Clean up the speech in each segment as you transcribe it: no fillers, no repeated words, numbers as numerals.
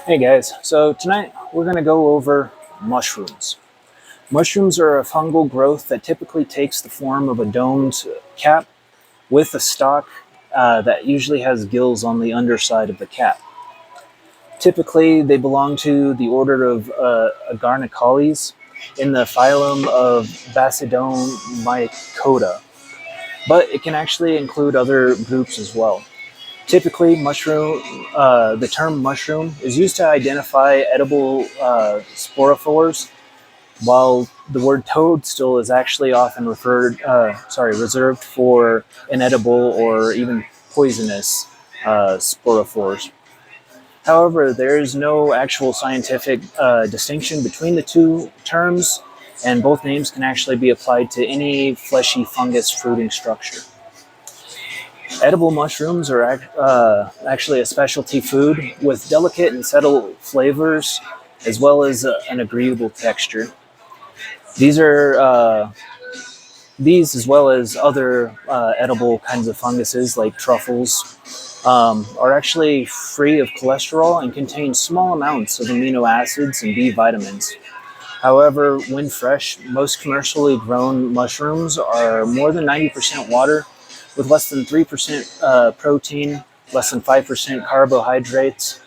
Hey guys, so tonight we're going to go over mushrooms. Mushrooms are a fungal growth that typically takes the form of a domed cap with a stalk that usually has gills on the underside of the cap. Typically, they belong to the order of Agarnicales in the phylum of Basidiomycota, but it can actually include other groups as well. Typically, the term mushroom is used to identify edible sporophores, while the word toadstool is actually often reserved for inedible or even poisonous sporophores. However, there is no actual scientific distinction between the two terms, and both names can actually be applied to any fleshy fungus fruiting structure. Edible mushrooms are actually a specialty food with delicate and subtle flavors, as well as an agreeable texture. These, as well as other edible kinds of funguses like truffles, are actually free of cholesterol and contain small amounts of amino acids and B vitamins. However, when fresh, most commercially grown mushrooms are more than 90% water, with less than 3% protein, less than 5% carbohydrates,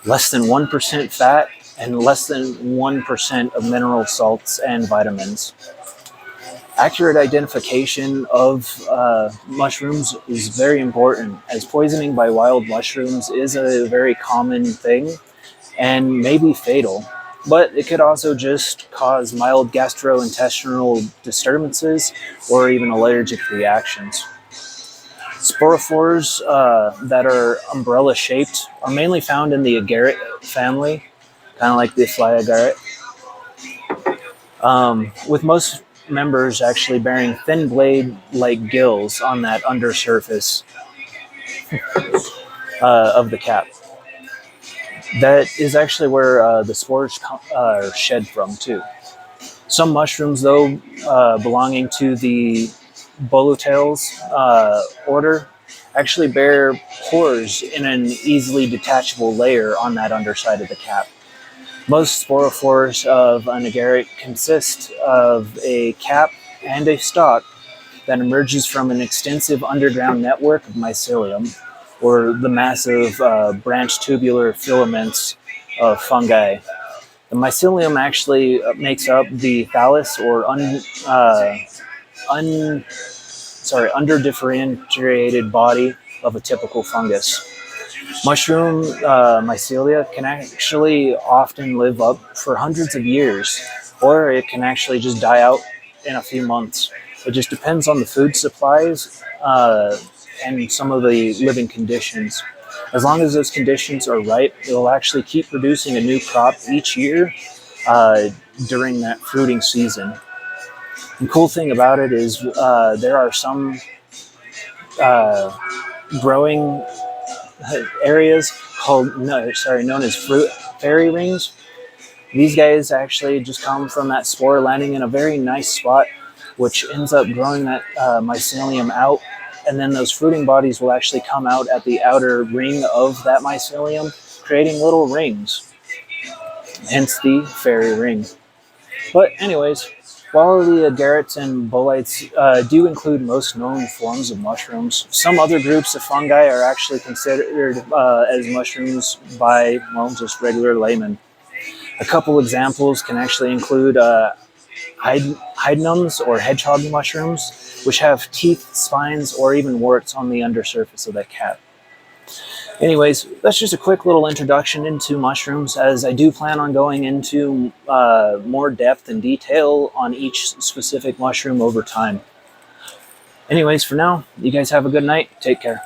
less than 1% fat, and less than 1% of mineral salts and vitamins. Accurate identification of mushrooms is very important, as poisoning by wild mushrooms is a very common thing and may be fatal, but it could also just cause mild gastrointestinal disturbances or even allergic reactions. Sporophores that are umbrella-shaped are mainly found in the agaric family, kind of like the fly agaric, with most members actually bearing thin blade-like gills on that undersurface of the cap. That is actually where the spores are shed from too. Some mushrooms, though, belonging to the Bolutales order, actually bear pores in an easily detachable layer on that underside of the cap. Most sporophores of an agaric consist of a cap and a stalk that emerges from an extensive underground network of mycelium, or the massive branched tubular filaments of fungi. The mycelium actually makes up the thallus, or underdifferentiated body of a typical fungus. Mushroom mycelia can actually often live up for hundreds of years, or it can actually just die out in a few months. It just depends on the food supplies and some of the living conditions. As long as those conditions are right, it will actually keep producing a new crop each year during that fruiting season. The cool thing about it is there are some growing areas known as fruit fairy rings. These guys actually just come from that spore landing in a very nice spot, which ends up growing that mycelium out, and then those fruiting bodies will actually come out at the outer ring of that mycelium, creating little rings, hence the fairy ring. But anyways, while the agarics and bolites do include most known forms of mushrooms, some other groups of fungi are actually considered as mushrooms by, well, just regular laymen. A couple examples can actually include hydnums or hedgehog mushrooms, which have teeth, spines, or even warts on the undersurface of that cap. Anyways, that's just a quick little introduction into mushrooms, as I do plan on going into more depth and detail on each specific mushroom over time. Anyways, for now, you guys have a good night. Take care.